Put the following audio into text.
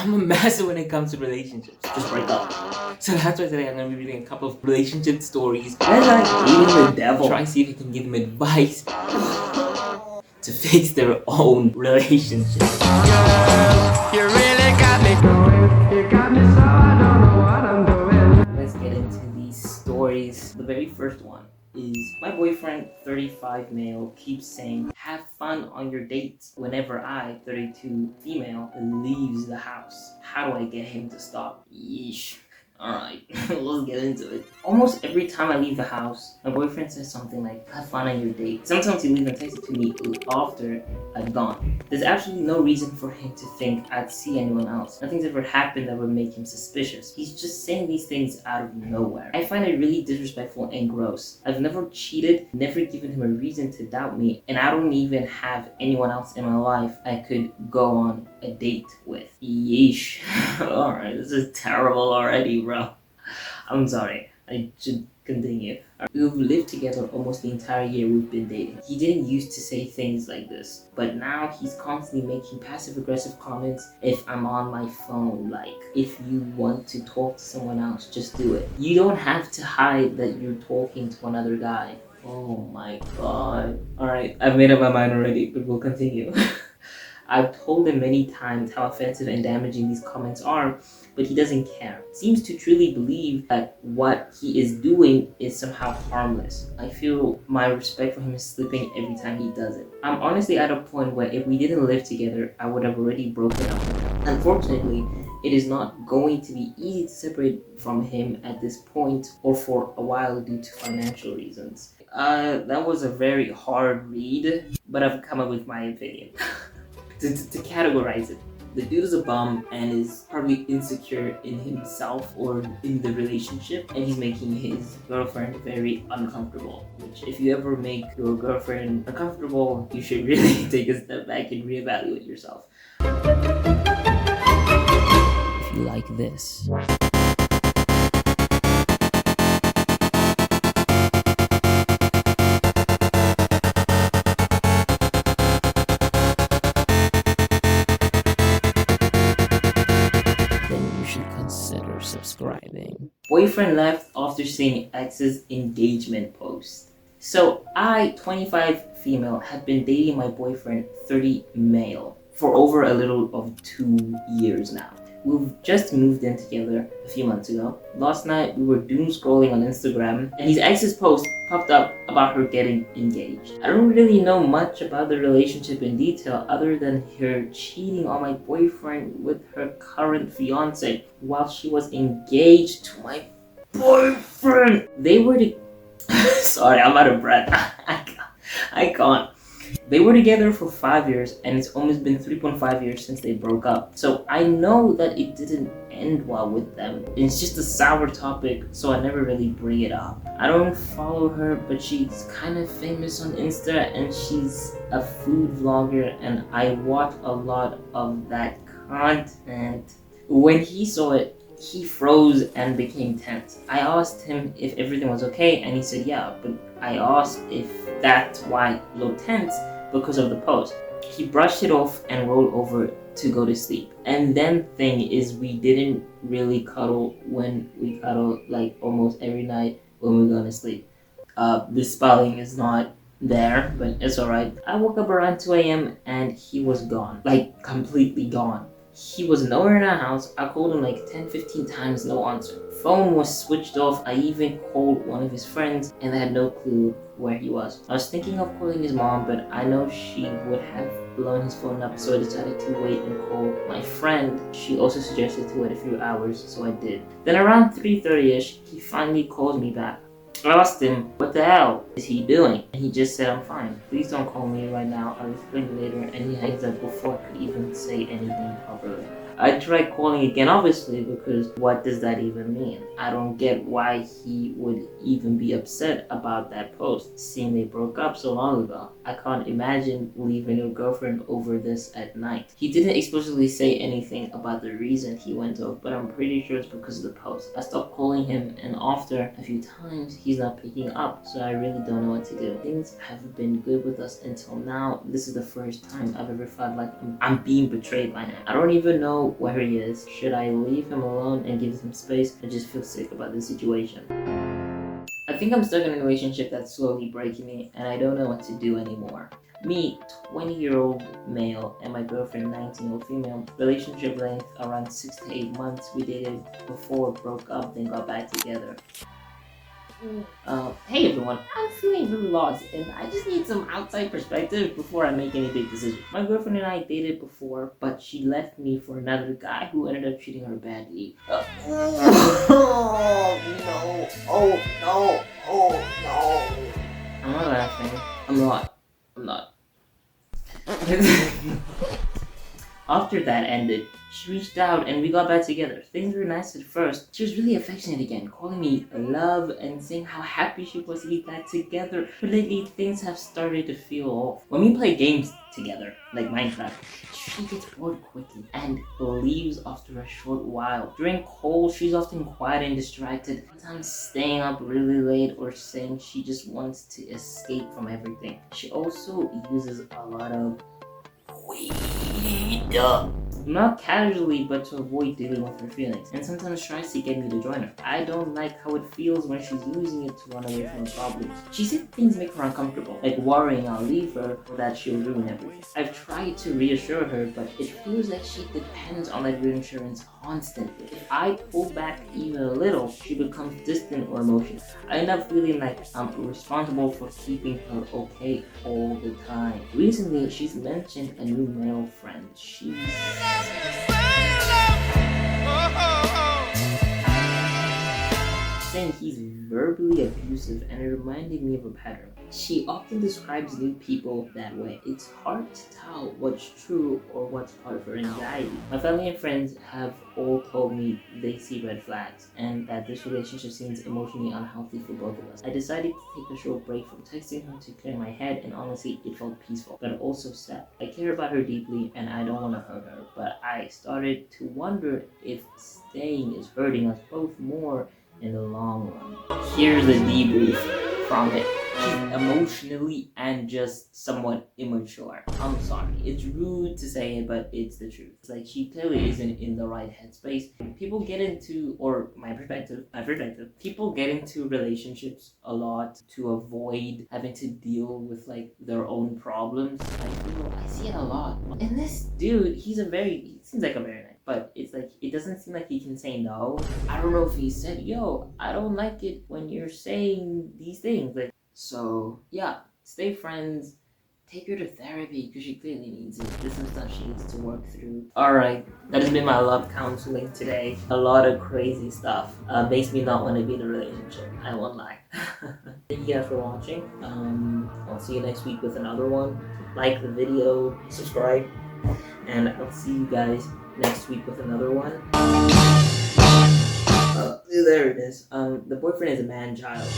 I'm a master when it comes to relationships. Just break up. So that's why today I'm going to be reading a couple of relationship stories. That's like eating the devil. Try and see if I can give them advice to fix their own relationship. Girl, you really got me going. You got me so I don't know what I'm doing. Let's get into these stories. The very first one is my boyfriend, 35 male, keeps saying, have fun on your dates whenever I, 32 female, leaves the house. How do I get him to stop? Yeesh. Alright, let's get into it. Almost every time I leave the house, my boyfriend says something like, have fun on your date. Sometimes he leaves and texts it to me after I've gone. There's absolutely no reason for him to think I'd see anyone else. Nothing's ever happened that would make him suspicious. He's just saying these things out of nowhere. I find it really disrespectful and gross. I've never cheated, never given him a reason to doubt me, and I don't even have anyone else in my life I could go on a date with. Yeesh. Alright, this is terrible already, bro. I'm sorry. I should continue. We've lived together almost the entire year we've been dating. He didn't used to say things like this, but now he's constantly making passive-aggressive comments if I'm on my phone, like, if you want to talk to someone else, just do it. You don't have to hide that you're talking to another guy. Oh my god. Alright, I've made up my mind already, but we'll continue. I've told him many times how offensive and damaging these comments are, but he doesn't care. Seems to truly believe that what he is doing is somehow harmless. I feel my respect for him is slipping every time he does it. I'm honestly at a point where if we didn't live together, I would have already broken up. Unfortunately, it is not going to be easy to separate from him at this point or for a while due to financial reasons. That was a very hard read, but I've come up with my opinion. To categorize it, the dude is a bum and is probably insecure in himself or in the relationship, and he's making his girlfriend very uncomfortable. Which, if you ever make your girlfriend uncomfortable, you should really take a step back and reevaluate yourself. If you like this. Consider subscribing. Boyfriend left after seeing ex's engagement post. So I, 25 female, have been dating my boyfriend, 30 male, for over a little of 2 years now. We've just moved in together a few months ago. Last night we were doom scrolling on Instagram and his ex's post popped up about her getting engaged. I don't really know much about the relationship in detail other than her cheating on my boyfriend with her current fiance while she was engaged to my boyfriend. They were Sorry, I'm out of breath. I can't. They were together for 5 years and it's almost been 3.5 years since they broke up. So I know that it didn't end well with them. It's just a sour topic, so I never really bring it up. I don't follow her, but she's kind of famous on Insta and she's a food vlogger and I watch a lot of that content. When he saw it, he froze and became tense. I asked him if everything was okay and he said yeah, but I asked if that's why he looked tense because of the post. He brushed it off and rolled over to go to sleep. And then thing is, we didn't really cuddle when we cuddle like almost every night when we're gonna sleep. The spelling is not there, but it's alright. I woke up around 2 a.m. and he was gone, like completely gone. He was nowhere in our house. I called him like 10-15 times, no answer. Phone was switched off. I even called one of his friends and I had no clue where he was. I was thinking of calling his mom, but I know she would have blown his phone up, so I decided to wait and call my friend. She also suggested to wait a few hours, so I did. Then around 3:30ish, he finally called me back. I asked him, what the hell is he doing? And he just said, I'm fine. Please don't call me right now. I'll explain later. And he hangs up before I could even say anything properly. I tried calling again, obviously, because what does that even mean? I don't get why he would even be upset about that post, seeing they broke up so long ago. I can't imagine leaving your girlfriend over this at night. He didn't explicitly say anything about the reason he went off, but I'm pretty sure it's because of the post. I stopped calling him, and after a few times, he's not picking up, so I really don't know what to do. Things have been good with us until now. This is the first time I've ever felt like I'm being betrayed by him. I don't even know where he is. Should I leave him alone and give him space? I just feel sick about the situation. I think I'm stuck in a relationship that's slowly breaking me, and I don't know what to do anymore. Me, 20-year-old male, and my girlfriend, 19-year-old female. Relationship length around 6 to 8 months. We dated before, broke up, then got back together. Hey everyone, I'm feeling really lost and I just need some outside perspective before I make any big decisions. My girlfriend and I dated before, but she left me for another guy who ended up treating her badly. Oh no, oh no, oh no. I'm not laughing. I'm not. After that ended, she reached out and we got back together. Things were nice at first. She was really affectionate again, calling me love and saying how happy she was to be back together. But lately, things have started to feel off. When we play games together, like Minecraft, she gets bored quickly and leaves after a short while. During calls, she's often quiet and distracted, sometimes staying up really late or saying she just wants to escape from everything. She also uses a lot of weed. Not casually, but to avoid dealing with her feelings, and sometimes tries to get me to join her. I don't like how it feels when she's using it to run away from her problems. She said things make her uncomfortable, like worrying I'll leave her or that she'll ruin everything. I've tried to reassure her, but it feels like she depends on that reassurance constantly. If I pull back even a little, she becomes distant or emotional. I end up feeling like I'm responsible for keeping her okay all the time. Recently, she's mentioned a new male friend. She's saying he's verbally abusive, and it reminded me of a pattern. She often describes new people that way. It's hard to tell what's true or what's part of her anxiety. My family and friends have all told me they see red flags and that this relationship seems emotionally unhealthy for both of us. I decided to take a short break from texting her to clear my head, and honestly, it felt peaceful, but also sad. I care about her deeply and I don't want to hurt her, but I started to wonder if staying is hurting us both more in the long run. Here's a debrief from it. She's emotionally and just somewhat immature. I'm sorry, it's rude to say it, but it's the truth. It's like she clearly isn't in the right headspace. People get into, or my perspective, people get into relationships a lot to avoid having to deal with like their own problems. I see it a lot. And this dude, he seems like a very nice, but it's like, it doesn't seem like he can say no. I don't know if he said, yo, I don't like it when you're saying these things. Like, so yeah, stay friends, take her to therapy because she clearly needs it. This is stuff she needs to work through. Alright, that has been my love counseling today. A lot of crazy stuff. Makes me not want to be in a relationship, I won't lie. Thank you guys for watching. I'll see you next week with another one. Like the video, subscribe, and I'll see you guys next week with another one. There it is. The boyfriend is a man-child.